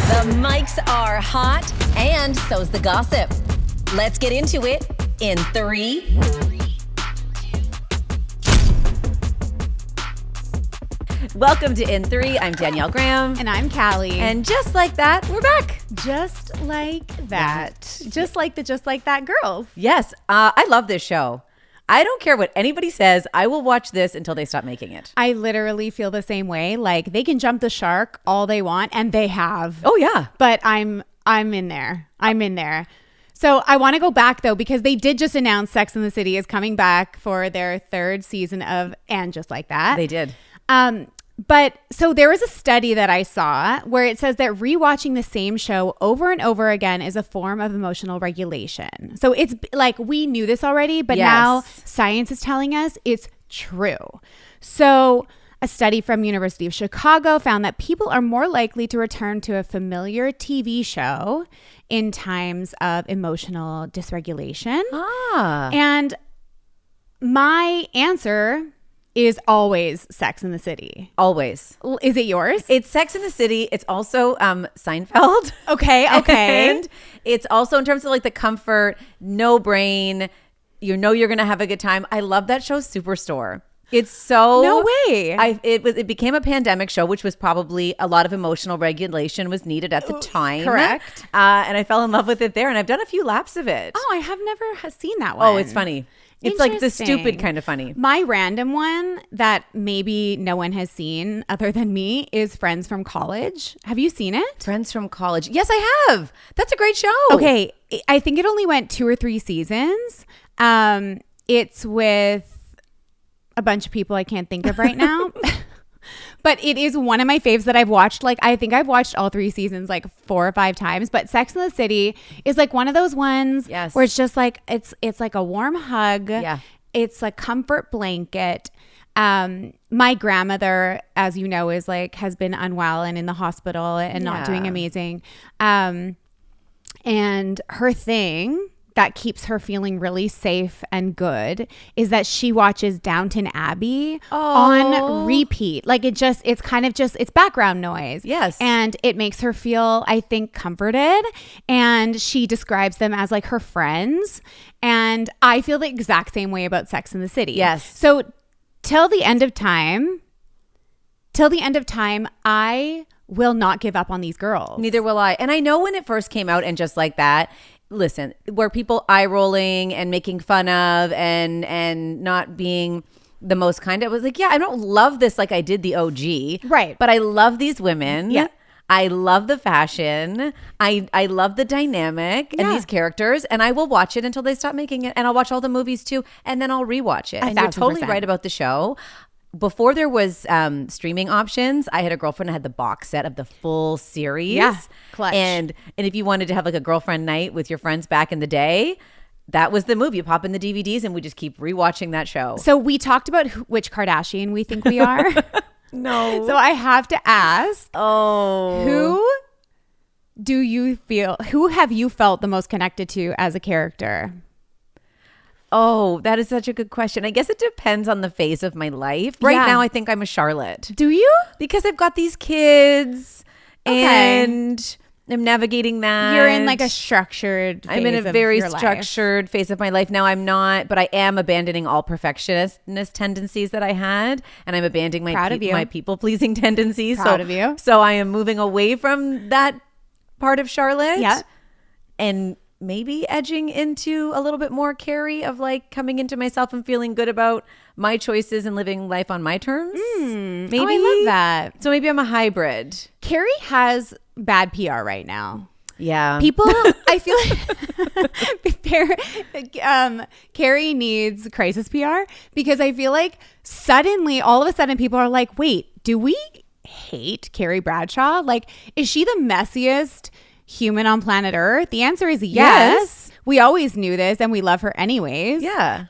The mics are hot, and so's the gossip. Let's get into it in 3. Welcome to In 3. I'm Danielle Graham. And I'm Callie. And just like that, we're back. Just like that. Just like that girls. Yes, I love this show. I don't care what anybody says. I will watch this until they stop making it. I literally feel the same way. Like, they can jump the shark all they want, and they have. Oh, yeah. But I'm in there. I'm in there. So I want to go back, though, because they did just announce Sex and the City is coming back for their 3rd season of And Just Like That. They did. But so there was a study that I saw where it says that rewatching the same show over and over again is a form of emotional regulation. So it's like, we knew this already, but now science is telling us it's true. So a study from University of Chicago found that people are more likely to return to a familiar TV show in times of emotional dysregulation. And my answer is always Sex and the City. Always. Is it yours? It's Sex and the City. It's also Seinfeld. Okay. And it's also in terms of like the comfort, no brain. You know you're going to have a good time. I love that show, Superstore. It's so... No way. It became a pandemic show, which was probably a lot of emotional regulation was needed at the time. Correct. And I fell in love with it there, and I've done a few laps of it. Oh, I have never seen that one. Oh, it's funny. It's like the stupid kind of funny. My random one that maybe no one has seen other than me is Friends from College. Have you seen it? Friends from College. Yes, I have. That's a great show. Okay. I think it only went 2 or 3 seasons. It's with a bunch of people I can't think of right now. But it is one of my faves that I've watched. Like, I think I've watched all 3 seasons like 4 or 5 times. But Sex and the City is like one of those ones where it's just like, it's like a warm hug. Yeah. It's a comfort blanket. My grandmother, as you know, has been unwell and in the hospital and not doing amazing. And her thing that keeps her feeling really safe and good is that she watches Downton Abbey on repeat. Like, it's kind of just, it's background noise. Yes. And it makes her feel, I think, comforted. And she describes them as like her friends. And I feel the exact same way about Sex and the City. Yes. So till the end of time, I will not give up on these girls. Neither will I. And I know when it first came out And Just Like That, listen, were people eye rolling and making fun of and not being the most kind of, I was like, yeah, I don't love this like I did the OG. Right. But I love these women. Yeah. I love the fashion. I love the dynamic and these characters, and I will watch it until they stop making it. And I'll watch all the movies too, and then I'll rewatch it. And you're totally right about the show. Before there was streaming options, I had a girlfriend that had the box set of the full series. Yeah, clutch. And if you wanted to have like a girlfriend night with your friends back in the day, that was the move. You pop in the DVDs and we just keep rewatching that show. So we talked about which Kardashian we think we are. No. So I have to ask, who have you felt the most connected to as a character? Oh, that is such a good question. I guess it depends on the phase of my life. Right now, I think I'm a Charlotte. Do you? Because I've got these kids and I'm navigating that. You're in like a structured phase. I'm in a very of your structured phase of my life. Now I'm not, but I am abandoning all perfectionist tendencies that I had. And I'm abandoning my people-pleasing tendencies. Proud of you. So I am moving away from that part of Charlotte. Yeah. And maybe edging into a little bit more Carrie of like coming into myself and feeling good about my choices and living life on my terms. Maybe. Oh, I love that. So maybe I'm a hybrid. Carrie has bad PR right now. Yeah. People, I feel like Carrie needs crisis PR because I feel like all of a sudden people are like, wait, do we hate Carrie Bradshaw? Like, is she the messiest human on planet Earth? The answer is yes. We always knew this and we love her anyways. Yeah.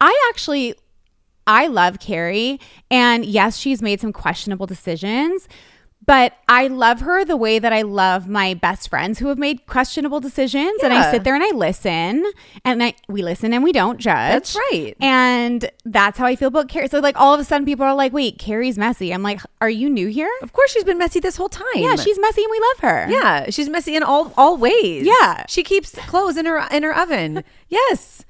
I love Carrie, and yes, she's made some questionable decisions, But I love her the way that I love my best friends who have made questionable decisions. Yeah. And I sit there and I listen, and we listen and we don't judge. That's right. And that's how I feel about Carrie. So like all of a sudden people are like, wait, Carrie's messy. I'm like, are you new here? Of course she's been messy this whole time. Yeah, she's messy and we love her. Yeah, she's messy in all ways. Yeah. She keeps clothes in her oven. Yes.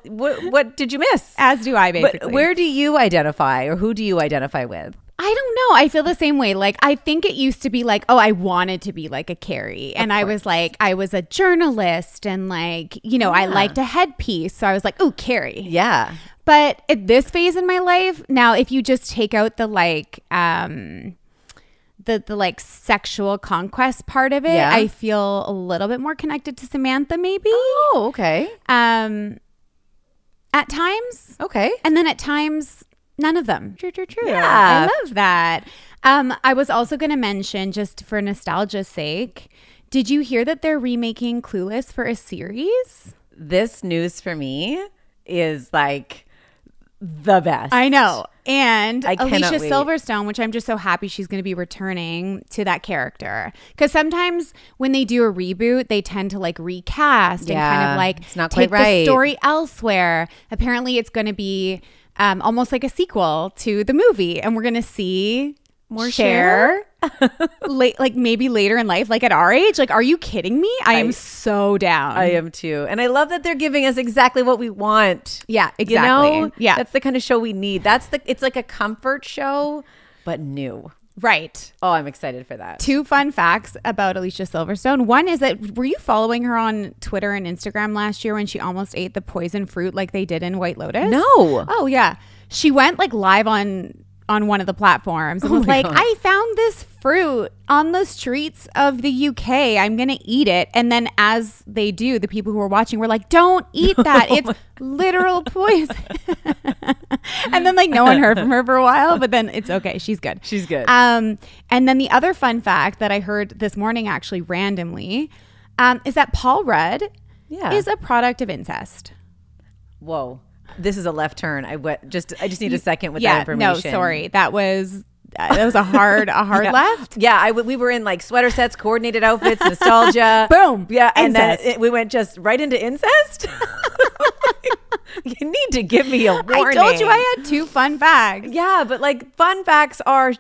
What did you miss? As do I, basically. But where do you identify, or who do you identify with? I don't know. I feel the same way. Like, I think it used to be like, oh, I wanted to be like a Carrie. And I was like, I was a journalist and like, you know, I liked a headpiece. So I was like, oh, Carrie. Yeah. But at this phase in my life, now, if you just take out the like, the like sexual conquest part of it, I feel a little bit more connected to Samantha, maybe. Oh, okay. At times. Okay. And then at times, none of them. True. Yeah. I love that. I was also going to mention, just for nostalgia's sake, did you hear that they're remaking Clueless for a series? This news for me is like the best. I know. And Alicia wait. Silverstone, which I'm just so happy she's going to be returning to that character. Because sometimes when they do a reboot, they tend to like recast and kind of like it's not take quite right. the story elsewhere. Apparently it's going to be almost like a sequel to the movie, and we're gonna see more Cher like maybe later in life, like at our age. Like, are you kidding me? I am so down. I am too, and I love that they're giving us exactly what we want. Yeah, exactly. You know? Yeah, that's the kind of show we need. It's like a comfort show, but new. Right. Oh, I'm excited for that. 2 fun facts about Alicia Silverstone. One is that, were you following her on Twitter and Instagram last year when she almost ate the poison fruit like they did in White Lotus? No. Oh, yeah. She went like live on one of the platforms and was like, God. I found this fruit on the streets of the UK. I'm going to eat it. And then as they do, the people who were watching were like, don't eat that. It's literal poison. And then like no one heard from her for a while, but then it's okay. She's good. She's good. And then the other fun fact that I heard this morning, actually randomly, is that Paul Rudd is a product of incest. Whoa. This is a left turn. I just need a second with that information. No, sorry. That was a hard left. Yeah, we were in like sweater sets, coordinated outfits, nostalgia. Boom. Yeah, and incest. then we went just right into incest. You need to give me a warning. I told you I had 2 fun facts. Yeah, but like fun facts are,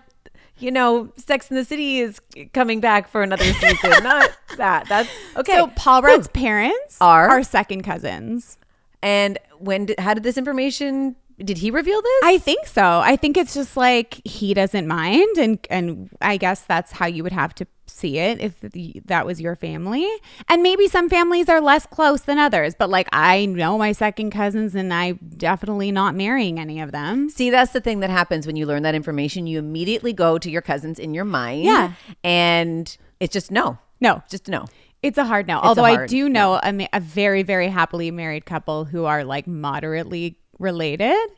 you know, Sex and the City is coming back for another season. Not that. That's okay. So Paul Rudd's parents are second cousins. And how did this information, did he reveal this? I think so. I think it's just like he doesn't mind. And I guess that's how you would have to see it if that was your family. And maybe some families are less close than others. But like, I know my second cousins and I'm definitely not marrying any of them. See, that's the thing that happens when you learn that information. You immediately go to your cousins in your mind. Yeah. And it's just no. Just no. It's a hard no. Although I do know a very, very happily married couple who are like moderately related,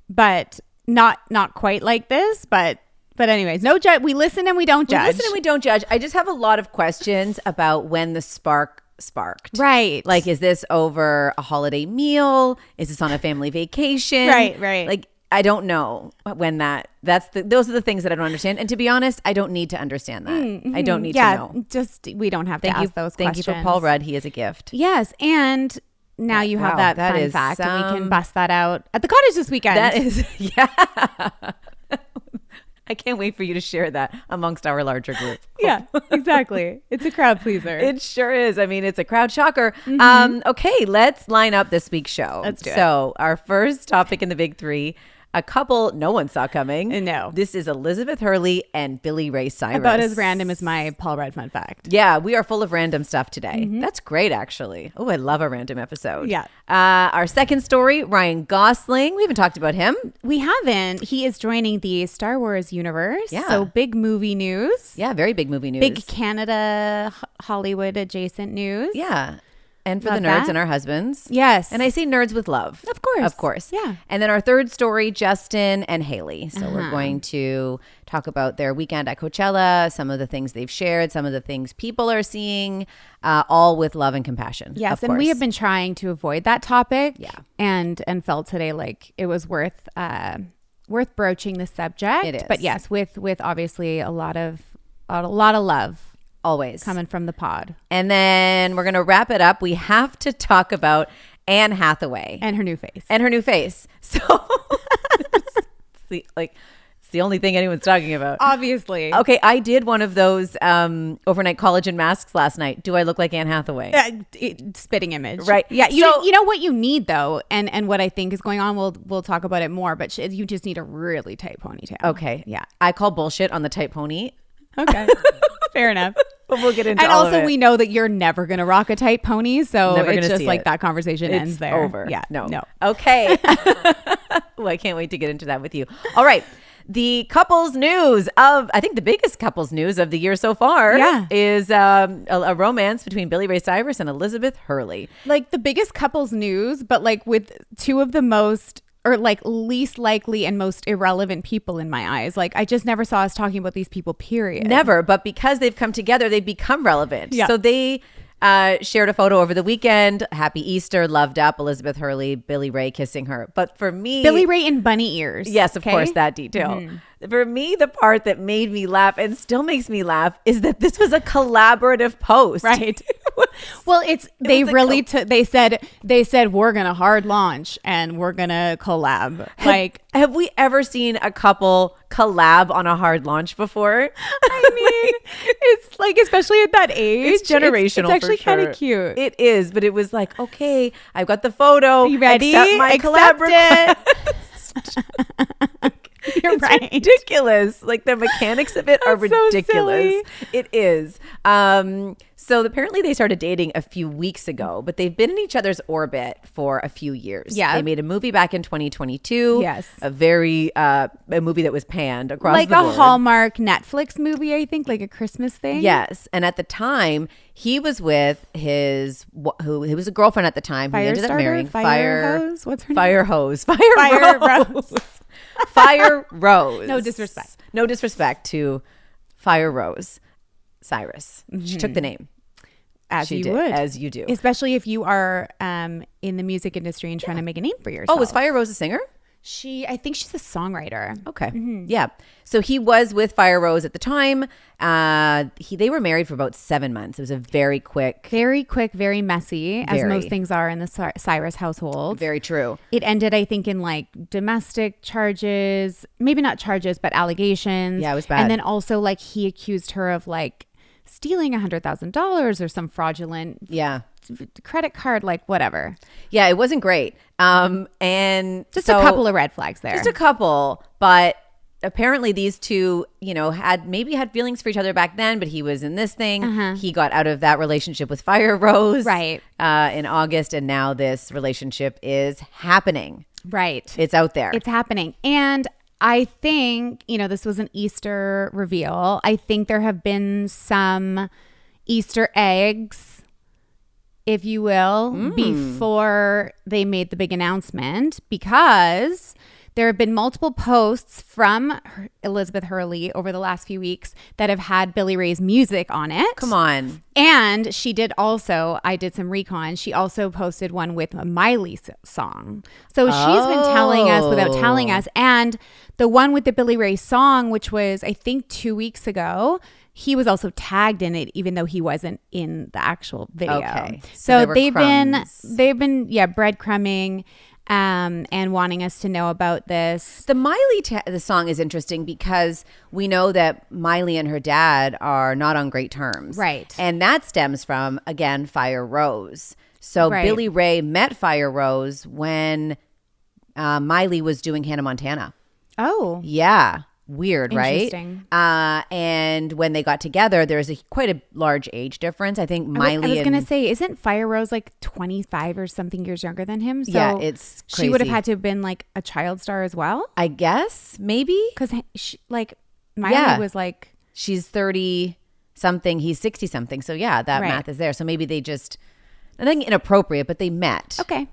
but not quite like this. But anyways, no judge. We listen and we don't judge. I just have a lot of questions about when the spark sparked. Right. Like, is this over a holiday meal? Is this on a family vacation? Right. Like, I don't know when those are the things that I don't understand. And to be honest, I don't need to understand that. Mm-hmm. I don't need to know. Just, we don't have to ask those questions. Thank you for Paul Rudd. He is a gift. Yes. And now you have that fun fact and we can bust that out at the cottage this weekend. That is, yeah. I can't wait for you to share that amongst our larger group. Yeah, exactly. It's a crowd pleaser. It sure is. I mean, it's a crowd shocker. Mm-hmm. Okay, let's line up this week's show. Let's do it. So our first topic in the big 3, a couple no one saw coming. No. This is Elizabeth Hurley and Billy Ray Cyrus. About as random as my Paul Rudd fun fact. Yeah, we are full of random stuff today. Mm-hmm. That's great, actually. Oh, I love a random episode. Yeah. Our second story, Ryan Gosling. We haven't talked about him. We haven't. He is joining the Star Wars universe. Yeah. So big movie news. Yeah, very big movie news. Big Canada, Hollywood adjacent news. Yeah. And for love the nerds that. and our husbands. Yes. And I say nerds with love. Of course. Yeah. And then our third story, Justin and Hailey. So we're going to talk about their weekend at Coachella, some of the things they've shared, some of the things people are seeing, all with love and compassion. Yes. And we have been trying to avoid that topic. Yeah. And felt today like it was worth worth broaching the subject. It is. But yes, with obviously a lot of love always coming from the pod. And then we're going to wrap it up. We have to talk about Anne Hathaway and her new face. So it's the only thing anyone's talking about. Obviously. Okay, I did one of those overnight collagen masks last night. Do I look like Anne Hathaway? Spitting image. Right. Yeah. You know what you need though, and what I think is going on, we'll talk about it more, but you just need a really tight ponytail. Okay. Yeah. I call bullshit on the tight pony. Okay. Fair enough. But we'll get into and all also of it. we know that you're never going to rock a tight pony. So it's just like that conversation it's ends there. Over. Yeah. No. Okay. Well, I can't wait to get into that with you. All right. The couples news I think the biggest couples news of the year so far is a romance between Billy Ray Cyrus and Elizabeth Hurley. Like the biggest couples news, but like with two of the most or like least likely and most irrelevant people in my eyes. Like I just never saw us talking about these people, period. Never. But because they've come together, they've become relevant. Yeah. So they shared a photo over the weekend. Happy Easter, loved up. Elizabeth Hurley, Billy Ray kissing her. But for me, Billy Ray in bunny ears. Yes, of course, that detail. Mm-hmm. For me, the part that made me laugh and still makes me laugh is that this was a collaborative post. Right. Well, they said we're going to hard launch and we're going to collab. Have we ever seen a couple collab on a hard launch before? I mean, it's like, especially at that age, it's generational. It's actually kind of cute. It is, but it was like, okay, I've got the photo. You ready? Accept my collab request. You're right. Ridiculous. Like the mechanics of it are ridiculous. So it is. So apparently they started dating a few weeks ago, but they've been in each other's orbit for a few years. Yeah. They made a movie back in 2022. Yes. A movie that was panned across like the board. Like a Hallmark Netflix movie, I think, like a Christmas thing. Yes. And at the time, he was with he was a girlfriend at the time who he ended up marrying. Fire Hose? What's her name? Fire Hose. Fire Rose. Fire Rose. No disrespect. No disrespect to Fire Rose Cyrus. Mm-hmm. She took the name. As you would. As you do. Especially if you are in the music industry and trying to make a name for yourself. Oh, was Fire Rose a singer? I think she's a songwriter. Okay. Mm-hmm. Yeah. So he was with Fire Rose at the time. They were married for about 7 months. It was a very quick, very messy, as most things are in the Cyrus household. Very true. It ended, I think, in like domestic charges, maybe not charges, but allegations. Yeah, it was bad. And then also like he accused her of like stealing $100,000 or some fraudulent credit card, like whatever. Yeah, it wasn't great. And just a couple of red flags there. Just a couple, but apparently these two, had feelings for each other back then, but he was in this thing. Uh-huh. He got out of that relationship with Fire Rose right in August, and now this relationship is happening. Right. It's out there. It's happening. And I think, this was an Easter reveal. I think there have been some Easter eggs, if you will, before they made the big announcement, because there have been multiple posts from Elizabeth Hurley over the last few weeks that have had Billy Ray's music on it. Come on. And she did also, I did some recon, she also posted one with a Miley song. So she's been telling us without telling us. And the one with the Billy Ray song, which was, I think, 2 weeks ago, he was also tagged in it, even though he wasn't in the actual video. Okay. So they've been breadcrumbing and wanting us to know about this. The Miley the song is interesting because we know that Miley and her dad are not on great terms. Right. And that stems from, again, Fire Rose. So Billy Ray met Fire Rose when Miley was doing Hannah Montana. Oh. Yeah. Weird, right? Interesting. And when they got together, there's quite a large age difference. I think Miley. I was going to say, isn't Fire Rose like 25 or something years younger than him? So yeah, it's crazy. She would have had to have been like a child star as well. I guess maybe because Miley was like, she's 30 something, he's 60 something. So yeah, that math is there. So maybe they just nothing inappropriate, but they met. Okay.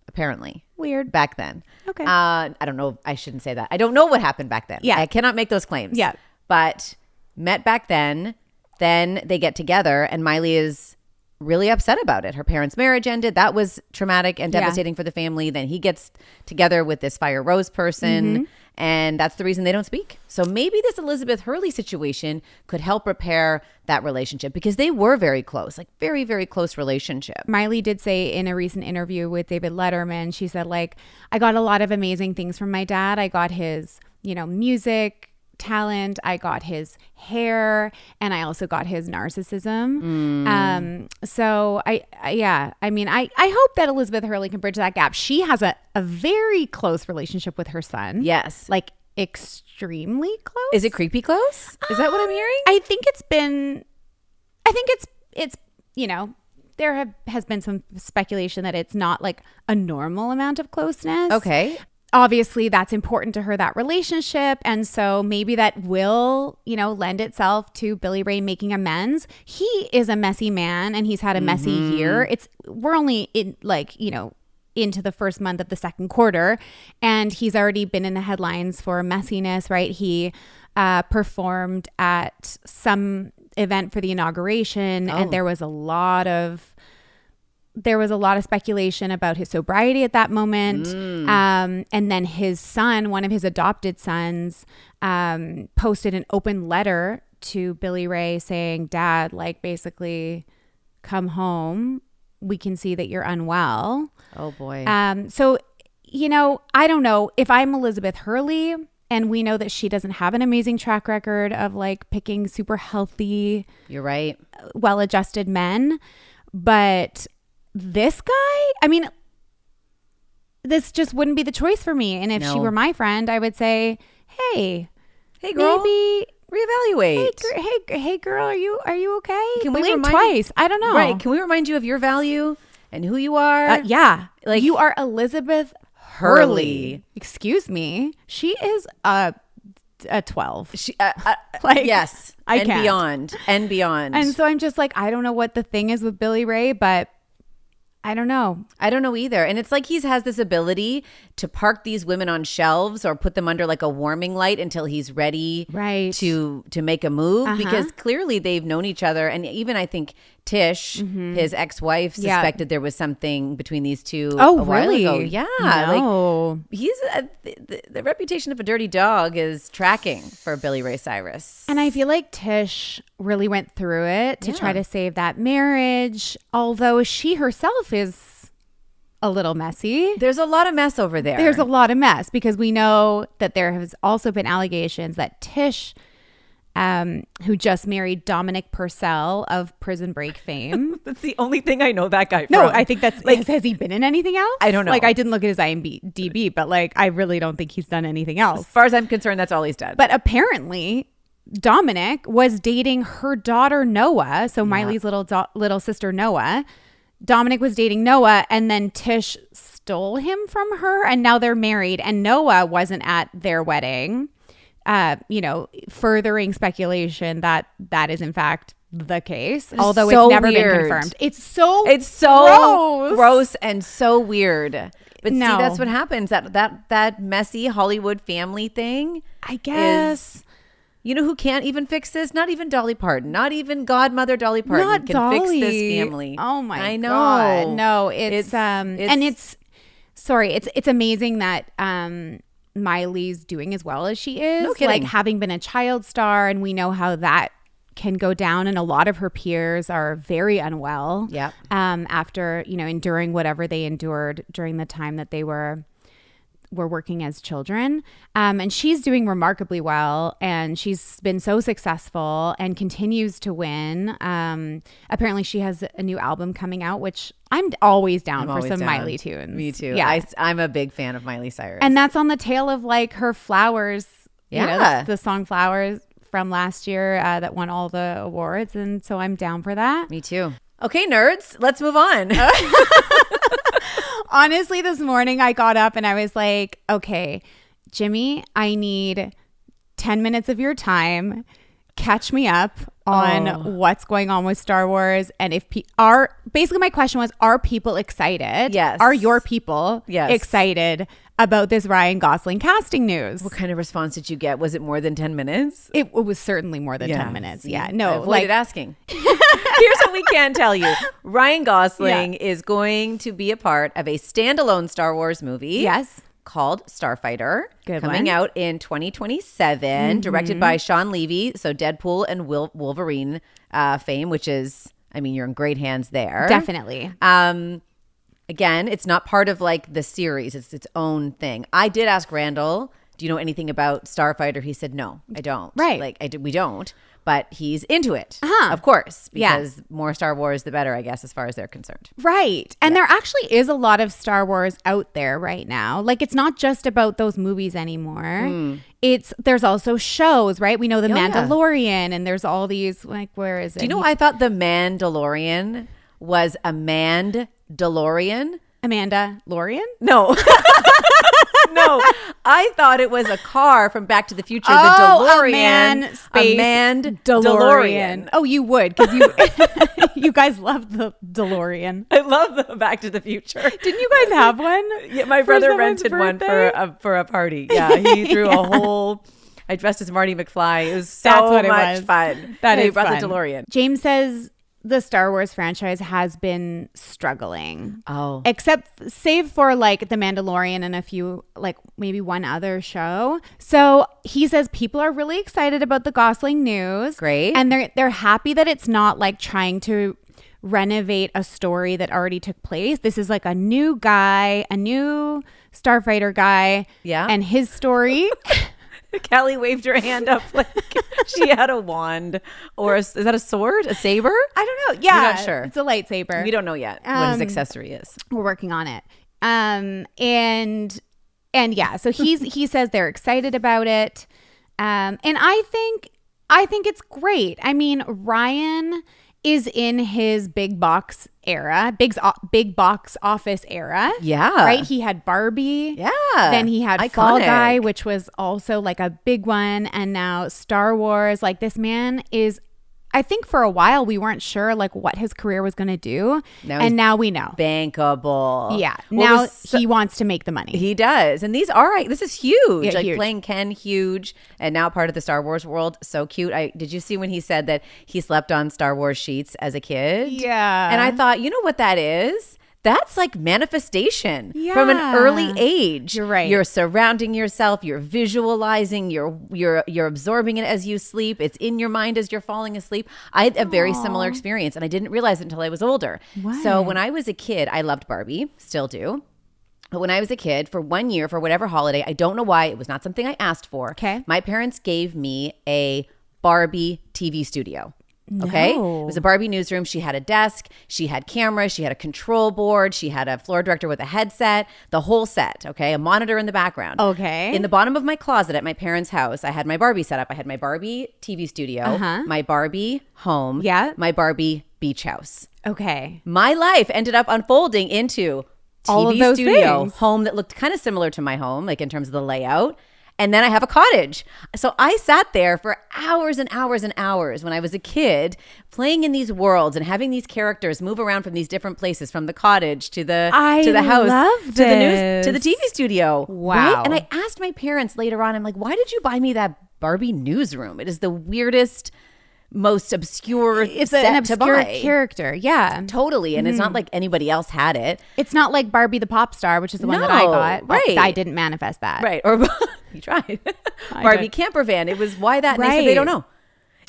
Apparently. Weird. Back then. Okay. I don't know. I shouldn't say that. I don't know what happened back then. Yeah. I cannot make those claims. Yeah. But met back then. Then they get together and Miley is really upset about it. Her parents' marriage ended. That was traumatic and devastating for the family. Then he gets together with this Fire Rose person, and that's the reason they don't speak. So maybe this Elizabeth Hurley situation could help repair that relationship, because they were very close, like very, very close relationship. Miley did say in a recent interview with David Letterman, she said, like, I got a lot of amazing things from my dad. I got his, music talent, I got his hair, and I also got his narcissism. So I hope that Elizabeth Hurley can bridge that gap. She has a very close relationship with her son. Yes. Like extremely close. Is it creepy close? Is that what I'm hearing? I think it's there has been some speculation that it's not like a normal amount of closeness. Okay. Obviously, that's important to her, that relationship. And so maybe that will, lend itself to Billy Ray making amends. He is a messy man, and he's had a messy year. We're only into the first month of the second quarter, and he's already been in the headlines for messiness, right? He performed at some event for the inauguration, and there was a lot of speculation about his sobriety at that moment. And then his son, one of his adopted sons, posted an open letter to Billy Ray saying, Dad, like, basically come home. We can see that you're unwell. Oh boy. So, I don't know if I'm Elizabeth Hurley, and we know that she doesn't have an amazing track record of like picking super healthy, you're right, well-adjusted men, but this guy, this just wouldn't be the choice for me. And if she were my friend, I would say, hey girl, maybe reevaluate. Hey girl, are you okay? Can we blink twice? I don't know. Right. Can we remind you of your value and who you are? Yeah. Like, you are Elizabeth Hurley. Excuse me. She is a 12. Yes. And beyond. And so I'm just like, I don't know what the thing is with Billy Ray, but I don't know. I don't know either. And it's like he has this ability to park these women on shelves or put them under like a warming light until he's ready to make a move, because clearly they've known each other. And even I think Tish, his ex-wife, suspected there was something between these two a while ago. Yeah. No. Like he's the reputation of a dirty dog is tracking for Billy Ray Cyrus. And I feel like Tish really went through it to try to save that marriage, although she herself is a little messy. There's a lot of mess over there. There's a lot of mess, because we know that there has also been allegations that Tish, who just married Dominic Purcell of Prison Break fame. That's the only thing I know that guy from. No, I think that's like, has he been in anything else? I don't know. Like, I didn't look at his IMDb, but like, I really don't think he's done anything else. As far as I'm concerned, that's all he's done. But apparently Dominic was dating her daughter Noah, so Miley's little sister Noah. Dominic was dating Noah, and then Tish stole him from her, and now they're married, and Noah wasn't at their wedding. Furthering speculation that is in fact the case, although it's never been confirmed. It's so gross and so weird. But see, that's what happens. That messy Hollywood family thing, I guess. You know who can't even fix this? Not even Dolly Parton. Not even godmother Dolly Parton can fix this family. Oh my I know. God. No, it's amazing that Miley's doing as well as she is. No kidding. Like, having been a child star, and we know how that can go down, and a lot of her peers are very unwell. Yep. After, enduring whatever they endured during the time that they were working as children. And she's doing remarkably well, and she's been so successful and continues to win. Apparently she has a new album coming out, which I'm always down for some Miley tunes. Me too. Yeah. I'm a big fan of Miley Cyrus. And that's on the tail of like her Flowers, the song Flowers from last year that won all the awards. And so I'm down for that. Me too. Okay, nerds, let's move on. Honestly, this morning I got up and I was like, okay, Jimmy, I need 10 minutes of your time. catch me up on what's going on with Star Wars, and if basically my question was, are people excited? Yes. Are your people excited about this Ryan Gosling casting news? What kind of response did you get? Was it more than 10 minutes? It was certainly more than 10 minutes. See? Yeah, no, I avoided asking. Here's what we can tell you. Ryan Gosling is going to be a part of a standalone Star Wars movie. Yes. Called Starfighter. Coming one. out in 2027. Directed by Sean Levy. So Deadpool and Wolverine fame, which is, I mean, you're in great hands there. Definitely. Again, it's not part of like the series. It's its own thing. I did ask Randall, do you know anything about Starfighter? He said, no, I don't. Right. Like we don't. But he's into it, of course, because more Star Wars, the better, I guess, as far as they're concerned. Right. And there actually is a lot of Star Wars out there right now. Like, it's not just about those movies anymore. There's also shows, right? We know The Mandalorian, and there's all these, like, where is it? Do you know, I thought The Mandalorian was a Mandalorian. Amanda Lorian? No. No, I thought it was a car from Back to the Future, the DeLorean. A man DeLorean. Oh, you would, because you guys love the DeLorean. I love the Back to the Future. Didn't you guys have one? Yeah, my brother rented one for a party. Yeah, he threw a whole... I dressed as Marty McFly. It was so much fun. He brought fun. the DeLorean. James says the Star Wars franchise has been struggling. Except save for like The Mandalorian and a few, like maybe one other show. So he says people are really excited about the Gosling news. Great. And they're happy that it's not like trying to renovate a story that already took place. This is like a new guy, a new Starfighter guy. Yeah. And his story. Callie waved her hand up like she had a wand or is that a sword? A saber? I don't know. Yeah. You're not sure. It's a lightsaber. We don't know yet what his accessory is. We're working on it. And yeah, so he says they're excited about it. And I think it's great. I mean, Ryan is in his big box era, big box office era. Yeah. Right? He had Barbie. Yeah. Then he had Iconic. Fall Guy, which was also like a big one. And now Star Wars. Like, this man is, I think for a while we weren't sure like what his career was going to do. Now we know. Bankable. Yeah. Now he wants to make the money. He does. And this is huge. Yeah, like huge. Playing Ken, huge. And now part of the Star Wars world. So cute. Did you see when he said that he slept on Star Wars sheets as a kid? Yeah. And I thought, you know what that is? That's like manifestation from an early age. You're right. You're surrounding yourself. You're visualizing. You're absorbing it as you sleep. It's in your mind as you're falling asleep. I had a very similar experience, and I didn't realize it until I was older. What? So when I was a kid, I loved Barbie, still do. But when I was a kid, for 1 year, for whatever holiday, I don't know why, it was not something I asked for. Okay. My parents gave me a Barbie TV studio. Okay. No. It was a Barbie newsroom. She had a desk. She had cameras. She had a control board. She had a floor director with a headset, the whole set. Okay. A monitor in the background. Okay. In the bottom of my closet at my parents' house, I had my Barbie set up. I had my Barbie TV studio, my Barbie home, my Barbie beach house. Okay. My life ended up unfolding into all of TV those studio, things. home that looked kind of similar to my home, like in terms of the layout. And then I have a cottage. So I sat there for hours and hours and hours when I was a kid playing in these worlds and having these characters move around from these different places, from the cottage to the house, to the TV studio. Wow. Right? And I asked my parents later on, I'm like, why did you buy me that Barbie newsroom? It is the weirdest, most obscure it's set an obscure to buy. Character. Yeah. Totally. And it's not like anybody else had it. It's not like Barbie the pop star, which is the one that I got. Right. I didn't manifest that. Right. Or you tried. Barbie camper van. It was why that. And they said they don't know.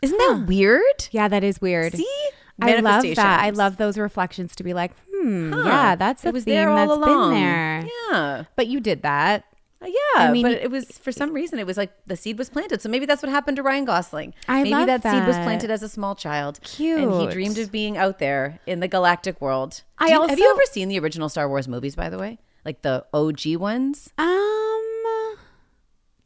Isn't that weird? Yeah, that is weird. See? I love that. I love those reflections to be like, yeah, that's a theme that's been there. Yeah. But you did that. Yeah, I mean, but it was, for some reason, it was like the seed was planted. So maybe that's what happened to Ryan Gosling. Maybe that seed was planted as a small child. Cute. And he dreamed of being out there in the galactic world. Have you ever seen the original Star Wars movies, by the way? Like the OG ones?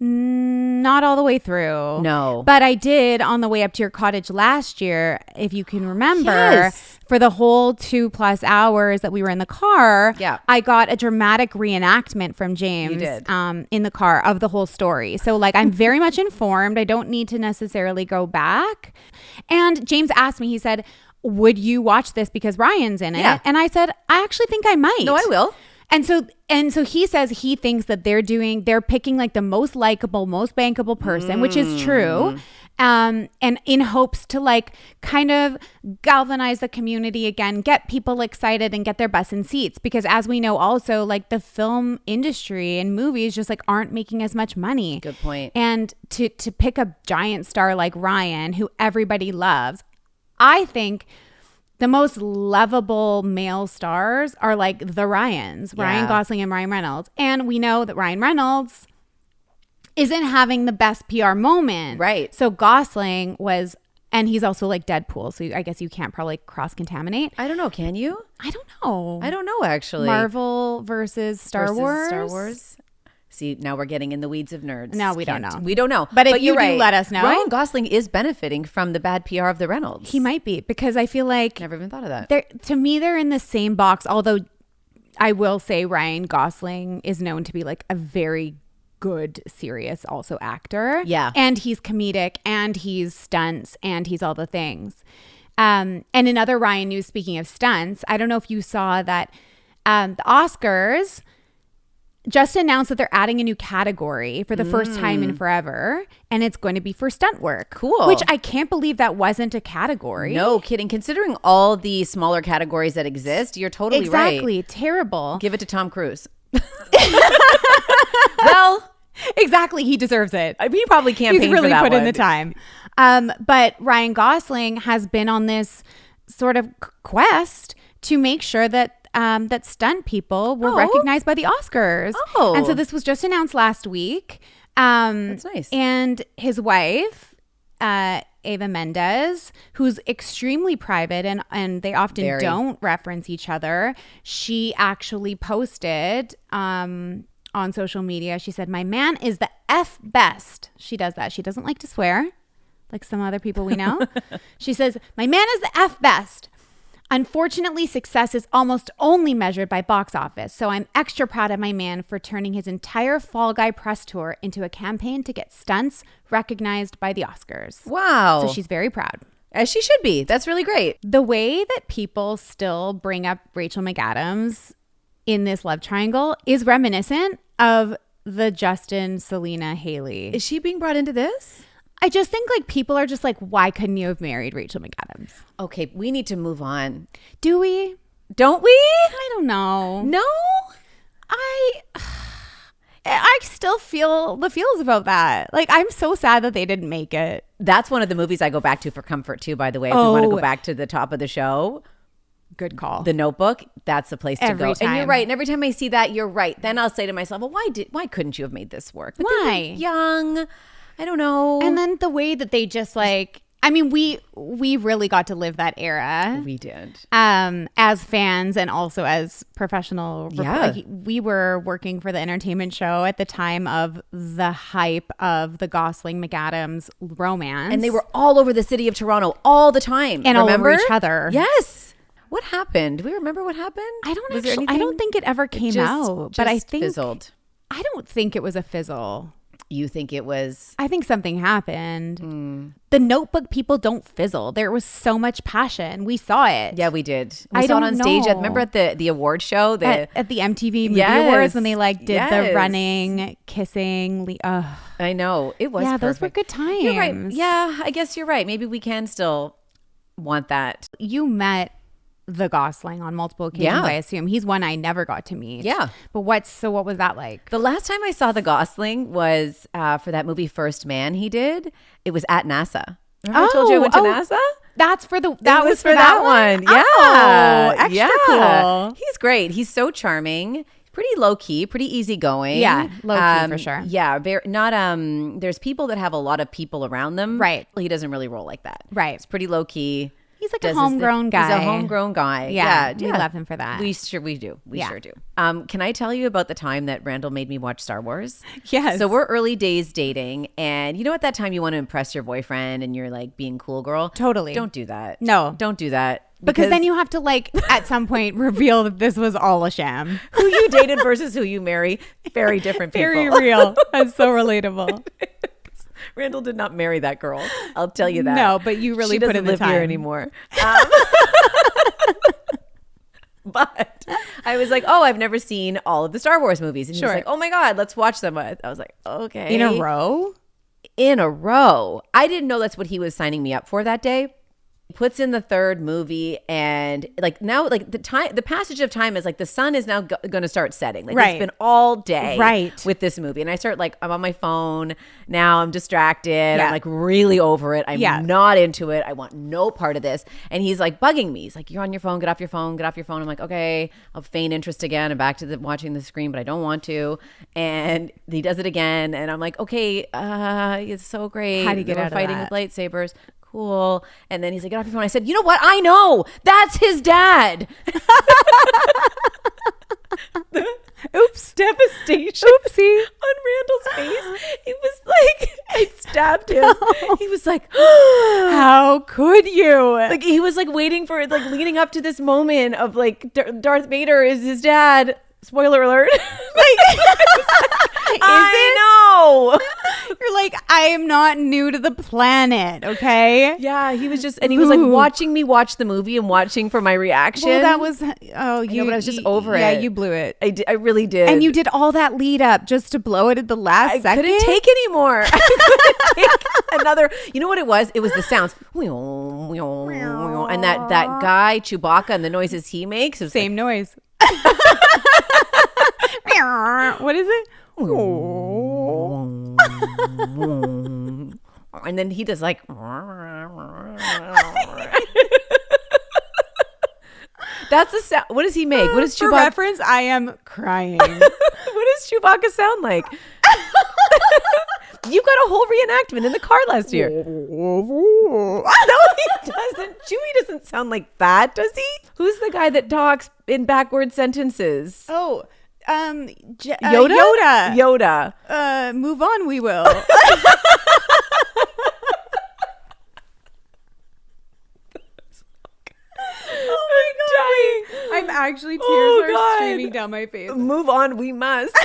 Not all the way through. No. But I did on the way up to your cottage last year, if you can remember, Yes. for the whole 2+ hours that we were in the car. Yeah. I got a dramatic reenactment from James You did. In the car of the whole story. So like I'm very much informed. I don't need to necessarily go back. And James asked me, he said, would you watch this because Ryan's in it? Yeah. And I said, I actually think I might. No, I will. And so he says he thinks that they're picking like the most likable, most bankable person, which is true. And in hopes to like kind of galvanize the community again, get people excited and get their butts in seats. Because as we know also, like the film industry and movies just like aren't making as much money. Good point. And to pick a giant star like Ryan, who everybody loves, I think the most lovable male stars are like the Ryans, Ryan Gosling and Ryan Reynolds. And we know that Ryan Reynolds isn't having the best PR moment. Right. So Gosling was, and he's also like Deadpool. So I guess you can't probably cross-contaminate. I don't know. Can you? I don't know. I don't know, actually. Marvel versus Star Wars. Star Wars. See, now we're getting in the weeds of nerds. No, we don't know. We don't know. But if you you're do, right. let us know. Ryan Gosling is benefiting from the bad PR of the Reynolds. He might be, because I feel like Never even thought of that. to me, they're in the same box. Although I will say Ryan Gosling is known to be like a very good, serious also actor. Yeah. And he's comedic and he's stunts and he's all the things. And in other Ryan news, speaking of stunts, I don't know if you saw that the Oscars just announced that they're adding a new category for the first time in forever, and it's going to be for stunt work. Cool. Which I can't believe that wasn't a category. No kidding. Considering all the smaller categories that exist, you're totally right. Exactly. Terrible. Give it to Tom Cruise. Well, Exactly. He deserves it. he probably campaigned He's really for that put in one. the time. But Ryan Gosling has been on this sort of quest to make sure that that stunt people were recognized by the Oscars. Oh. And so this was just announced last week. That's nice. And his wife, Eva Mendes, who's extremely private and they often don't reference each other. She actually posted on social media. She said, "My man is the F best." She does that. She doesn't like to swear like some other people we know. She says, "My man is the F best. Unfortunately, success is almost only measured by box office, so I'm extra proud of my man for turning his entire Fall Guy press tour into a campaign to get stunts recognized by the Oscars." Wow. So she's very proud. As she should be. That's really great. The way that people still bring up Rachel McAdams in this love triangle is reminiscent of the Justin, Selena, Hailey. Is she being brought into this? I just think like people are just like, why couldn't you have married Rachel McAdams? Okay, we need to move on. Do we? Don't we? I don't know. No? I still feel the feels about that. Like, I'm so sad that they didn't make it. That's one of the movies I go back to for comfort too, by the way. If we want to go back to the top of the show. Good call. The Notebook, that's the place to Every go. time. And you're right. And every time I see that, you're right. Then I'll say to myself, well, why couldn't you have made this work? But they Why? were young. I don't know. And then the way that they just like, I mean, we really got to live that era. We did. As fans and also as professional. Yeah. Like, we were working for the entertainment show at the time of the hype of the Gosling McAdams romance. And they were all over the city of Toronto all the time. And remember? all over each other. Yes. What happened? Do we remember what happened? I don't Was there actually, I don't think it ever came out. But I think fizzled. I don't think it was a fizzle. You think it was? I think something happened. The Notebook people don't fizzle. There was so much passion. We saw it. Yeah, we did. I We saw it don't on stage. know. Remember at the award show? At the MTV Movie Yes. Awards when they like did the Yes. running, kissing. I know. It was Yeah, perfect. those were good times. You're right. Yeah, I guess you're right. Maybe we can still want that. You met the Gosling on multiple occasions, Yeah. I assume. He's one I never got to meet. Yeah. But what was that like? The last time I saw the Gosling was for that movie First Man he did. It was at NASA. Remember I told you I went to NASA? That's for the That was for that one. Yeah. Oh, extra Yeah. cool. He's great. He's so charming. Pretty low key, pretty easygoing. Yeah, low key for sure. Yeah, very not there's people that have a lot of people around them. Right. He doesn't really roll like that. Right. It's pretty low key. He's like a homegrown guy. He's a homegrown guy. Yeah. We love him for that. We sure do. Can I tell you about the time that Randall made me watch Star Wars? Yes. So we're early days dating, and you know at that time you want to impress your boyfriend and you're like being cool girl. Totally. Don't do that. No. Don't do that. Because then you have to like at some point reveal that this was all a sham. Who you dated versus who you marry, very different people. Very real. That's so relatable. Randall did not marry that girl. I'll tell you that. No, but you really put in the time. She doesn't live here anymore. But I was like, oh, I've never seen all of the Star Wars movies. And he was like, oh my God, let's watch them. I was like, okay. In a row? In a row. I didn't know that's what he was signing me up for that day. Puts in the third movie, and like now, like the passage of time is like the sun is now going to start setting. Like it's been all day with this movie, and I start like I'm on my phone now. I'm distracted. I'm like really over it. I'm not into it. I want no part of this. And he's like bugging me. He's like, "You're on your phone. Get off your phone. Get off your phone." I'm like, "Okay." I'll feign interest again. I'm back to watching the screen, but I don't want to. And he does it again, and I'm like, "Okay, it's so great. How do you get out of fighting that? with lightsabers?" Cool. And then he's like, get off your phone. I said, you know what? I know. That's his dad. Oops. Devastation. Oopsie. On Randall's face. He was like, I stabbed him. No. He was like, how could you? Like he was like waiting for it, like leading up to this moment of like Darth Vader is his dad. Spoiler alert. I know. You're like, I am not new to the planet, okay? Yeah, he was just, and he was like watching me watch the movie and watching for my reaction. Well, that was, but I was just over it. Yeah, you blew it. I really did. And you did all that lead up just to blow it at the last second? I couldn't take anymore. I couldn't take another, you know what it was? It was the sounds. And that guy, Chewbaca, and the noises he makes. Same noise. What is it? And then he does like that's the sound. What does he make? What does Chewbacca? For reference, I am crying. What does Chewbacca sound like? You got a whole reenactment in the car last year. No, he doesn't. Chewie doesn't sound like that, does he? Who's the guy that talks in backward sentences? Oh, Yoda? Yoda. Move on, we will. Oh my God. I'm actually, tears are streaming down my face. Move on, we must.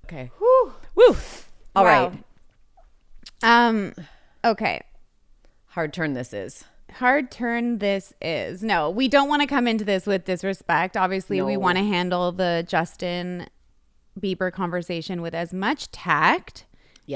Okay. Woo. All right. Okay. Hard turn this is. No, we don't want to come into this with disrespect. Obviously, we want to handle the Justin Bieber conversation with as much tact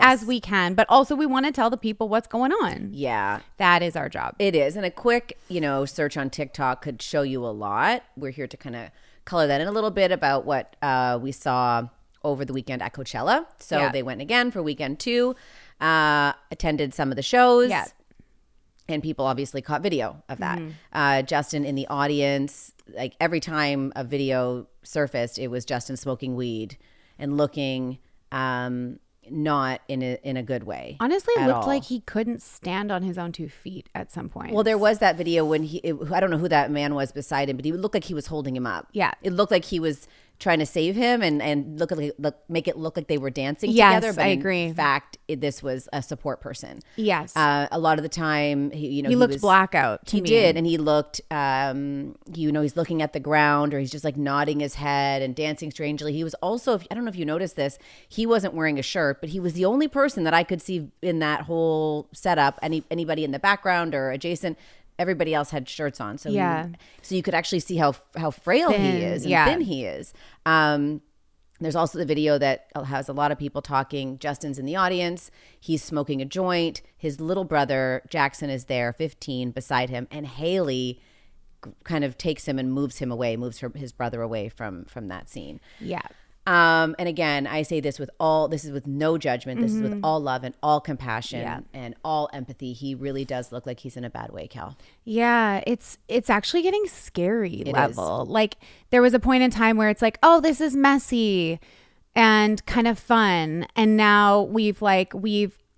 as we can, but also we want to tell the people what's going on. Yeah. That is our job. It is. And a quick, search on TikTok could show you a lot. We're here to kind of color that in a little bit about what we saw over the weekend at Coachella. So they went again for weekend 2, attended some of the shows. Yeah. And people obviously caught video of that. Justin in the audience, like every time a video surfaced, it was Justin smoking weed and looking not in a good way. Honestly, it looked like he couldn't stand on his own 2 feet at some point. Well, there was that video when I don't know who that man was beside him, but he looked like he was holding him up. Yeah. It looked like he was trying to save him and make it look like they were dancing together. But I agree. In fact, this was a support person. Yes. A lot of the time, he looked blackout to me. He did, and he looked, he's looking at the ground, or he's just like nodding his head and dancing strangely. He was also, I don't know if you noticed this, he wasn't wearing a shirt, but he was the only person that I could see in that whole setup. Anybody in the background or adjacent, everybody else had shirts on. So so you could actually see how frail he is and thin he is. There's also the video that has a lot of people talking. Justin's in the audience. He's smoking a joint. His little brother, Jackson, is there, 15, beside him. And Hailey kind of takes him and moves his brother away from that scene. Yeah. And again, I say this this is with no judgment. This is with all love and all compassion and all empathy. He really does look like he's in a bad way, Cal. Yeah, it's actually getting scary level. Like there was a point in time where it's like, oh, this is messy and kind of fun. And now we've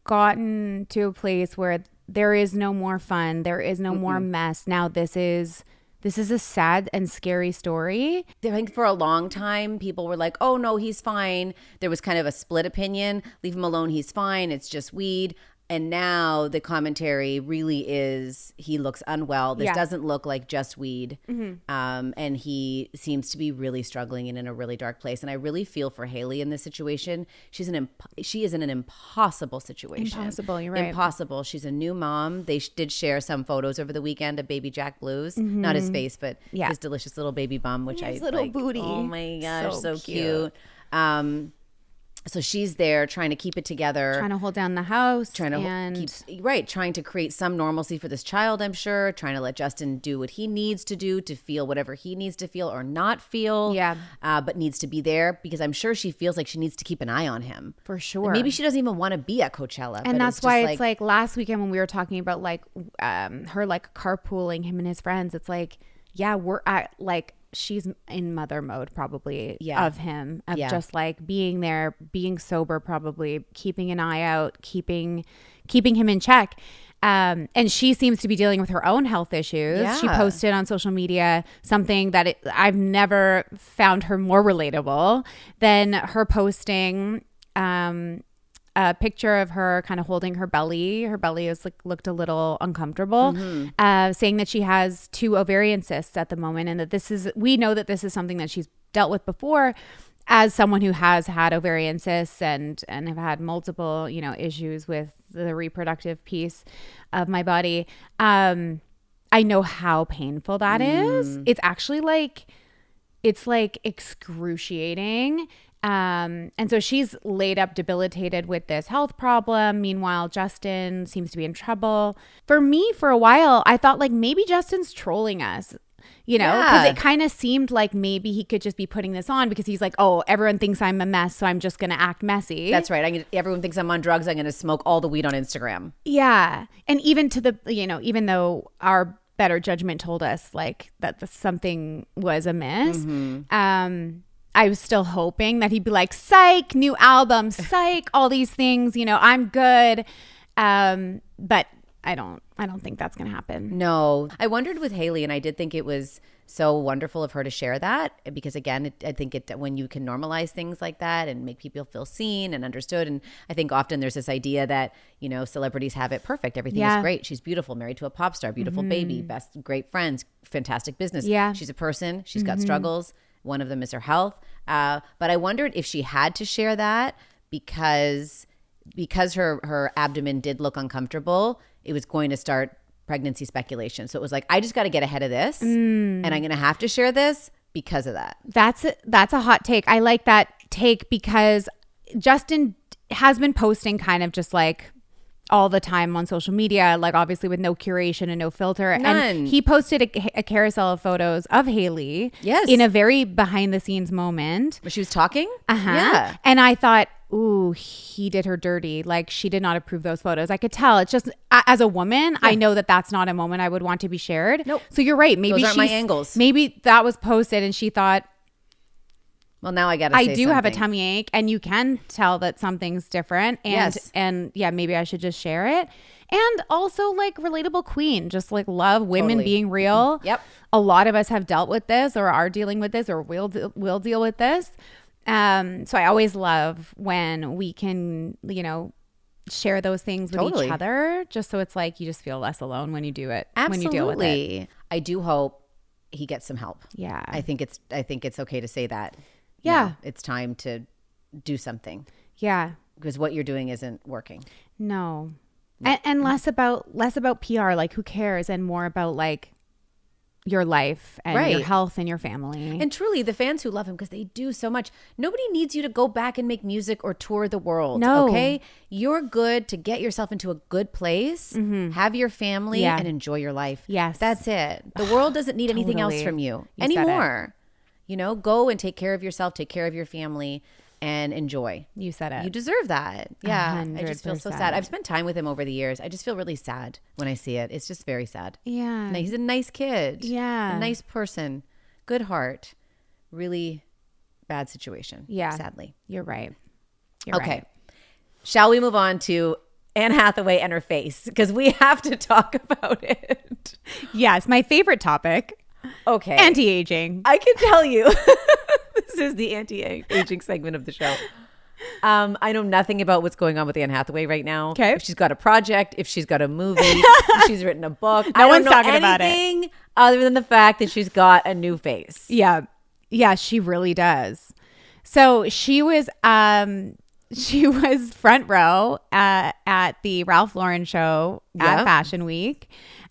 gotten to a place where there is no more fun. There is no more mess. Now this is a sad and scary story. I think for a long time, people were like, oh, no, he's fine. There was kind of a split opinion. Leave him alone. He's fine. It's just weed. And now the commentary really is he looks unwell. This doesn't look like just weed. And he seems to be really struggling and in a really dark place. And I really feel for Hailey in this situation. She is in an impossible situation. Impossible, you're right. Impossible. She's a new mom. They did share some photos over the weekend of baby Jack Blues. Not his face, but his delicious little baby bum, which his little booty. Oh my gosh, so cute. So she's there trying to keep it together. Trying to hold down the house. Trying to create some normalcy for this child, I'm sure. Trying to let Justin do what he needs to do to feel whatever he needs to feel or not feel. Yeah. But needs to be there because I'm sure she feels like she needs to keep an eye on him. For sure. And maybe she doesn't even want to be at Coachella. And that's why it's like last weekend when we were talking about like her like carpooling him and his friends, it's like, yeah, we're at like, she's in mother mode probably of him, of just like being there, being sober, probably keeping an eye out, keeping him in check. And she seems to be dealing with her own health issues. Yeah. She posted on social media something that I've never found her more relatable than her posting a picture of her kind of holding her belly. Her belly is looked a little uncomfortable, saying that she has 2 ovarian cysts at the moment, and that we know that this is something that she's dealt with before as someone who has had ovarian cysts and have had multiple, issues with the reproductive piece of my body. I know how painful that is. It's actually it's excruciating. And so she's laid up debilitated with this health problem. Meanwhile, Justin seems to be in trouble. For me, for a while, I thought maybe Justin's trolling us, because it kind of seemed like maybe he could just be putting this on because he's like, oh, everyone thinks I'm a mess, so I'm just going to act messy. That's right. Everyone thinks I'm on drugs. I'm going to smoke all the weed on Instagram. Yeah. And even to the, even though our better judgment told us that something was amiss, I was still hoping that he'd be like, psych, new album, psych, all these things, I'm good. But I don't think that's going to happen. No. I wondered with Hailey, and I did think it was so wonderful of her to share that because, again, I think when you can normalize things like that and make people feel seen and understood. And I think often there's this idea that, celebrities have it perfect. Everything is great. She's beautiful, married to a pop star, beautiful baby, great friends, fantastic business. Yeah. She's a person. She's got struggles. One of them is her health. But I wondered if she had to share that because her abdomen did look uncomfortable, it was going to start pregnancy speculation. So it was like, I just got to get ahead of this and I'm going to have to share this because of that. That's a hot take. I like that take because Justin has been posting kind of just all the time on social media, obviously with no curation and no filter. None. And he posted a carousel of photos of Hailey in a very behind the scenes moment. Where she was talking? Yeah. And I thought, ooh, he did her dirty. She did not approve those photos. I could tell. It's just, as a woman, I know that that's not a moment I would want to be shared. Nope. So you're right. Maybe those aren't my angles. Maybe that was posted and she thought, well, now I got to say I do have a tummy ache and you can tell that something's different. And maybe I should just share it. And also relatable queen, just love women being real. Yep. A lot of us have dealt with this or are dealing with this or will deal with this. So I always love when we can, share those things with each other, just so it's you just feel less alone when you do it. Absolutely. When you deal with it. I do hope he gets some help. Yeah. I think it's okay to say that. Yeah. It's time to do something. Yeah. Because what you're doing isn't working. No. And less about PR, who cares, and more about your life and your health and your family. And truly, the fans who love him, because they do so much. Nobody needs you to go back and make music or tour the world. No. Okay? You're good to get yourself into a good place, have your family, and enjoy your life. Yes. That's it. The world doesn't need anything else from you anymore. Go and take care of yourself, take care of your family, and enjoy. You said it. You deserve that. Yeah. 100%. I just feel so sad. I've spent time with him over the years. I just feel really sad when I see it. It's just very sad. Yeah. He's a nice kid. Yeah. A nice person. Good heart. Really bad situation. Yeah. Sadly. You're right. Okay. Shall we move on to Anne Hathaway and her face, because we have to talk about it. Yes, my favorite topic. Okay. Anti-aging. I can tell you. This is the anti-aging segment of the show. I know nothing about what's going on with Anne Hathaway right now. Okay. If she's got a project, if she's got a movie, if she's written a book. No one's talking about it. Anything other than the fact that she's got a new face. Yeah. Yeah, she really does. So she was front row at the Ralph Lauren show at Fashion Week.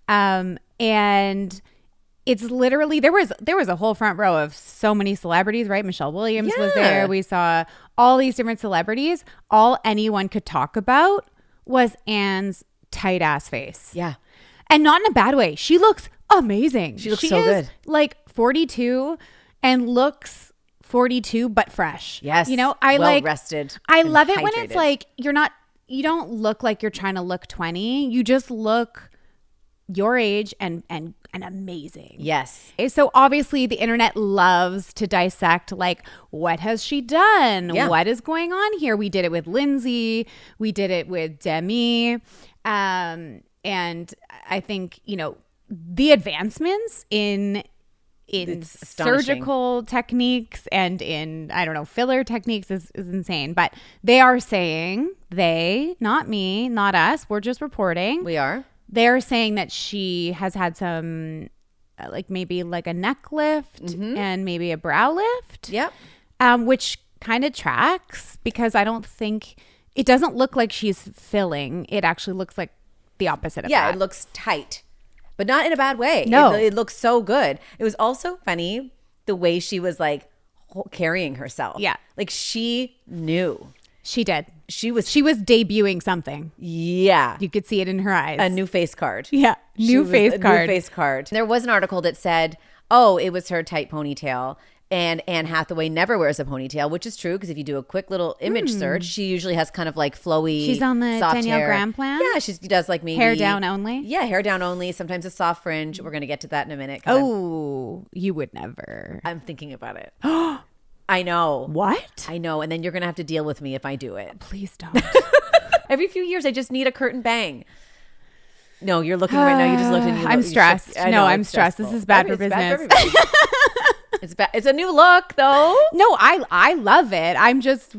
And it's literally there was a whole front row of so many celebrities, right? Michelle Williams was there. We saw all these different celebrities. All anyone could talk about was Anne's tight ass face. Yeah. And not in a bad way. She looks amazing. She looks so good. Like 42 and looks 42 but fresh. Yes. You know, well rested. I love it when hydrated. it's like you don't look like you're trying to look 20. You just look your age and amazing. Yes. So obviously the internet loves to dissect like what has she done? Yeah. What is going on here? We did it with Lindsay. We did it with Demi. And I think, you know, the advancements in surgical techniques and in, I don't know, filler techniques is insane. But they are saying, not me, not us, we're just reporting. We are. They're saying that she has had some, like maybe like a neck lift and maybe a brow lift. Yep. Which kind of tracks because I don't think, it doesn't look like she's filling. It actually looks like the opposite of that. Yeah, it looks tight. But not in a bad way. No. It looks so good. It was also funny the way she was like carrying herself. Yeah. Like she knew. She did. She was debuting something. Yeah. You could see it in her eyes. A new face card. Yeah. New face card. There was an article that said, oh, it was her tight ponytail. And Anne Hathaway never wears a ponytail, which is true because if you do a quick little image search, she usually has kind of like flowy, she's on the soft Danielle hair. Graham plan? Yeah, she does like maybe hair down only? Yeah, hair down only. Sometimes a soft fringe. We're going to get to that in a minute. Oh, you would never. I'm thinking about it. I know. What? I know. And then you're going to have to deal with me if I do it. Please don't. Every few years, I just need a curtain bang. No, you're looking right now. You just looked and I'm stressed. I'm stressed. This is bad for business. It's a new look, though. No, I love it. I just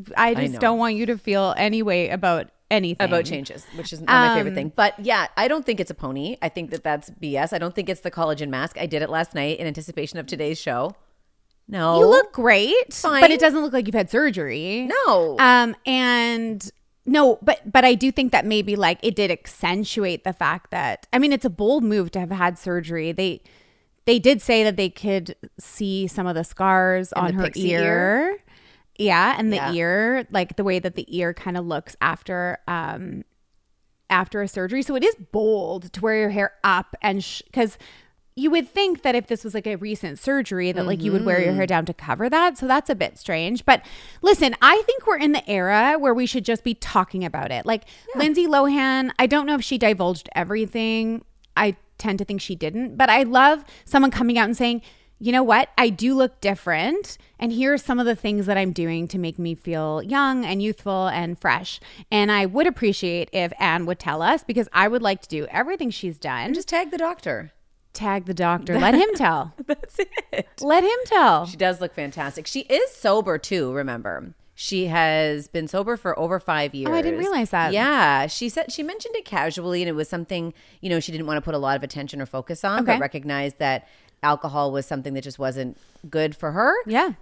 don't want you to feel any way about anything. About changes, which is not my favorite thing. But yeah, I don't think it's a pony. I think that's BS. I don't think it's the collagen mask. I did it last night in anticipation of today's show. No. You look great, fine. But it doesn't look like you've had surgery. No. And no, but I do think that maybe like it did accentuate the fact that, I mean, it's a bold move to have had surgery. They did say that they could see some of the scars on her ear. Yeah, and the ear, like the way that the ear kind of looks after a surgery. So it is bold to wear your hair up and because you would think that if this was like a recent surgery that like you would wear your hair down to cover that. So that's a bit strange. But listen, I think we're in the era where we should just be talking about it. Like Lindsay Lohan, I don't know if she divulged everything. I tend to think she didn't, but I love someone coming out and saying, you know what? I do look different. And here are some of the things that I'm doing to make me feel young and youthful and fresh. And I would appreciate if Anne would tell us because I would like to do everything she's done. And just tag the doctor. Tag the doctor. Let him tell. That's it. Let him tell. She does look fantastic. She is sober too, remember. She has been sober for over 5 years. Oh, I didn't realize that. Yeah. She mentioned it casually and it was something, you know, she didn't want to put a lot of attention or focus on, but recognized that alcohol was something that just wasn't good for her. Yeah.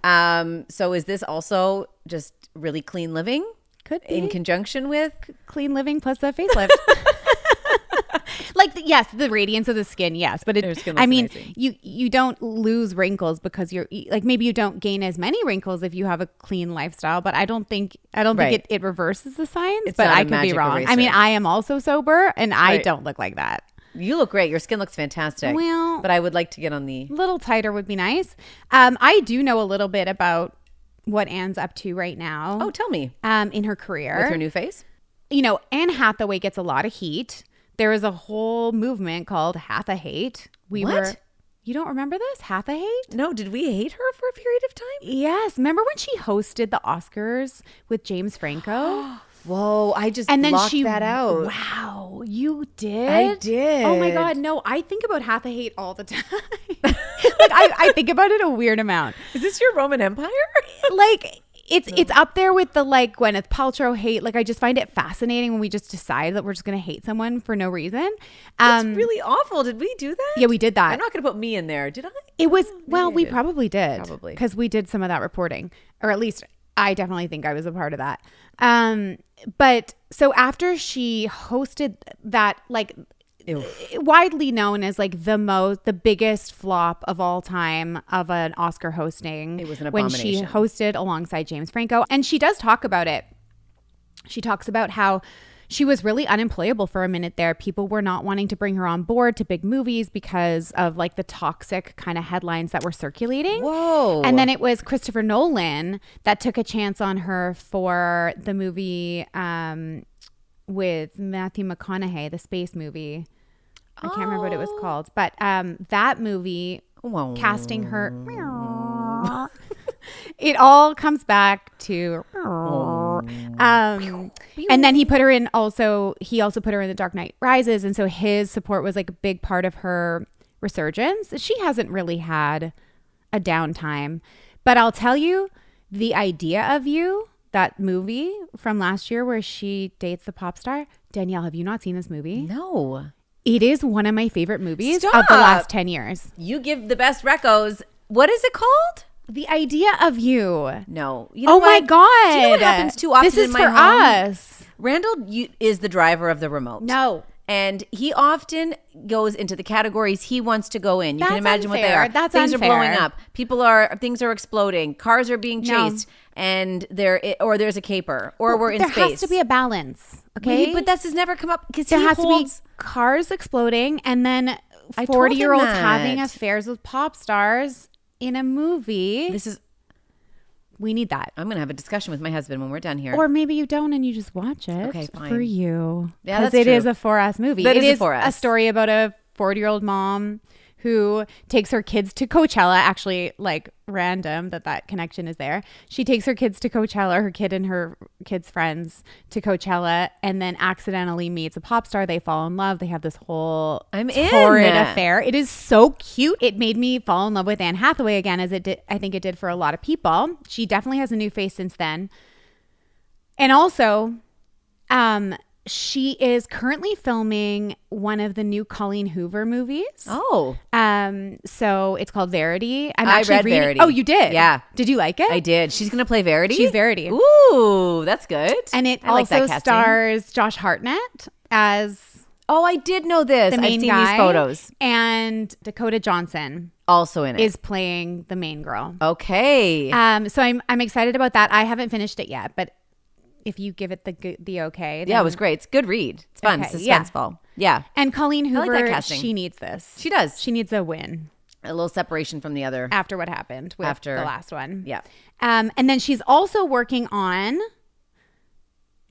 So is this also just really clean living? Could be. In conjunction with? Clean living plus a facelift. Like, yes, the radiance of the skin, yes. But I mean, amazing. You don't lose wrinkles because you're like, maybe you don't gain as many wrinkles if you have a clean lifestyle. But I don't think it reverses the science. But I could be wrong. Eraser. I mean, I am also sober and I don't look like that. You look great. Your skin looks fantastic. Well, but I would like to get on the... A little tighter would be nice. I do know a little bit about what Anne's up to right now. Oh, tell me. In her career. With her new face? You know, Anne Hathaway gets a lot of heat. There is a whole movement called Hathaway-hate. You don't remember this? Hathaway-hate? No, did we hate her for a period of time? Yes. Remember when she hosted the Oscars with James Franco? Whoa, I just and then blocked that out. Wow, you did? I did. Oh my God, no, I think about Hathaway all the time. Like I think about it a weird amount. Is this your Roman Empire? Like it's up there with the like Gwyneth Paltrow hate. Like I just find it fascinating when we just decide that we're just gonna hate someone for no reason. That's really awful. Did we do that? Yeah, we did that. I'm not gonna put me in there. Did I? It was we probably did. Probably. Because we did some of that reporting. Or at least I definitely think I was a part of that. But so after she hosted that, like widely known as like the biggest flop of all time of an Oscar hosting. It was an when abomination. she hosted alongside James Franco. And she does talk about it. She talks about how she was really unemployable for a minute there. People were not wanting to bring her on board to big movies because of like the toxic kind of headlines that were circulating. Whoa. And then it was Christopher Nolan that took a chance on her for the movie with Matthew McConaughey, the space movie. I can't remember what it was called. But that movie, casting her... It all comes back to and then he also put her in The Dark Knight Rises, and so his support was like a big part of her resurgence. She hasn't really had a downtime, but I'll tell you, the idea of you, that movie from last year where she dates the pop star, Danielle, have you not seen this movie? No. It is one of my favorite movies of the last 10 years. You give the best recos. What is it called? The Idea of You. No. You know what? My God. Do you know what happens too often this is in my for home? us. Randall is the driver of the remote. No. And he often goes into the categories he wants to go in. You That's can imagine unfair. what they are. That's things unfair. are blowing up. Things are exploding. Cars are being chased. And there's a caper. Or we're in space. There has to be a balance. Okay. But this has never come up because there has to be cars exploding and then 40-year-olds having affairs with pop stars in a movie. We need that. I'm going to have a discussion with my husband when we're done here. Or maybe you don't and you just watch it. Okay, fine. For you. Yeah, that's true. true. It is a for us movie. It is a story about a 40-year-old mom who takes her kids to Coachella. Actually, like random that connection is there. She takes her kids to Coachella, her kid and her kids' friends to Coachella, and then accidentally meets a pop star. They fall in love. They have this whole torrid affair. It is so cute. It made me fall in love with Anne Hathaway again, as it did. I think it did for a lot of people. She definitely has a new face since then. And also, she is currently filming one of the new Colleen Hoover movies. Oh. So it's called Verity. I read Verity. Oh, you did? Yeah. Did you like it? I did. She's going to play Verity? She's Verity. Ooh, that's good. And it also stars Josh Hartnett as... Oh, I did know this. The main I've seen guy, these photos. And Dakota Johnson also in it is playing the main girl. Okay. So I'm excited about that. I haven't finished it yet, but if you give it the okay. Yeah, it was great. It's a good read. It's fun. Okay, Suspenseful. Yeah. And Colleen Hoover, I like that casting. she needs this. She does. She needs a win. A little separation from the other. After what happened with the last one. Yeah. And then she's also working on,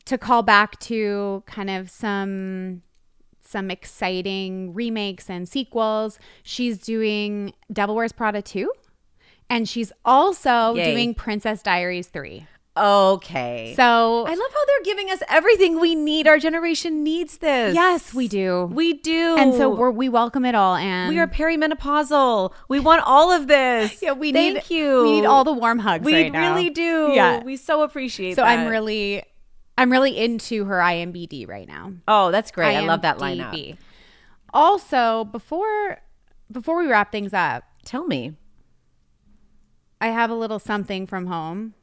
to call back to kind of some exciting remakes and sequels. She's doing Devil Wears Prada 2. And she's also doing Princess Diaries 3. Okay. So I love how they're giving us everything we need. Our generation needs this. Yes, we do. We do. And so we welcome it all. And we are perimenopausal. We want all of this. Yeah, we Thank you. We need all the warm hugs we right now. really do. Yeah. We so appreciate that. So I'm really into her IMBD right now. Oh, that's great. I love that lineup. Also, before we wrap things up, tell me. I have a little something from home.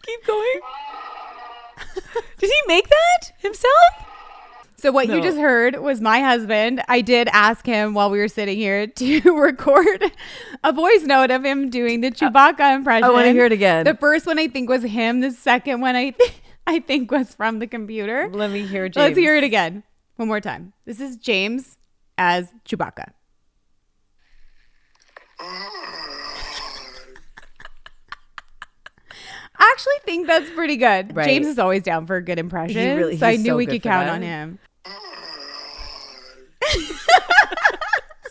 Keep going. Did he make that himself? So what you just heard was my husband. I did ask him while we were sitting here to record a voice note of him doing the Chewbaca impression. I want to hear it again. The first one I think was him. The second one I think was from the computer. Let me hear James. Let's hear it again. One more time. This is James as Chewbaca. I actually think that's pretty good. Right. James is always down for a good impression. So I knew we could count on him.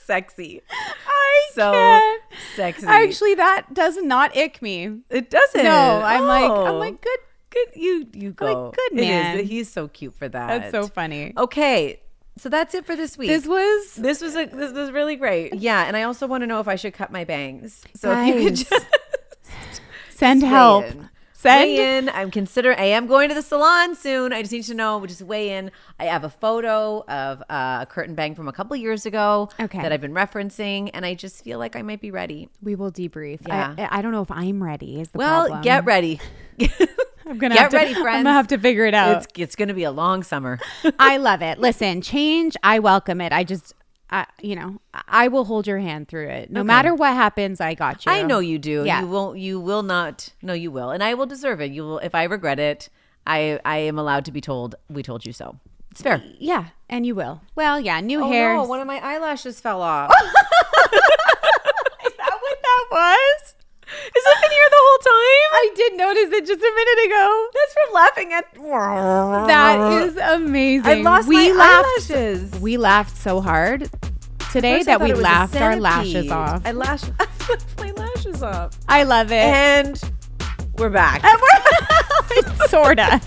Sexy. I so sexy. Actually, that does not ick me. It doesn't. No, I'm like, good. You go. Like, good man. It is. He's so cute for that. That's so funny. Okay. So that's it for this week. This was really great. Yeah, and I also want to know if I should cut my bangs. So Guys, if you could just send help. Weigh in. I am going to the salon soon. I just need to know. Just weigh in. I have a photo of a curtain bang from a couple years ago that I've been referencing, and I just feel like I might be ready. We will debrief. Yeah. I don't know if I'm ready. Is the problem? Get ready. I'm gonna get ready, friends. I'm gonna have to figure it out. It's gonna be a long summer. I love it. Listen, change. I welcome it. I will hold your hand through it. No matter what happens, I got you. I know you do. Yeah. You will not. No, you will. And I will deserve it. You will. If I regret it, I am allowed to be told, we told you so. It's fair. Yeah. And you will. Well, yeah. New hair. No, one of my eyelashes fell off. Is that what that was? Has it been here the whole time? I did notice it just a minute ago. That's from laughing at. That is amazing. I lost my eyelashes. We laughed so hard today that we laughed our lashes off. I laughed my lashes off. I love it. And we're back. Sorta.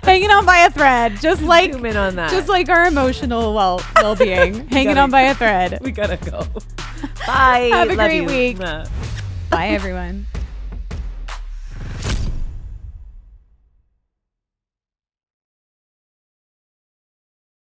Hanging on by a thread. Just like zoom in on that. Just like our emotional well-being. Hanging on by a thread. We gotta go. Bye. Have a great week. Bye, everyone.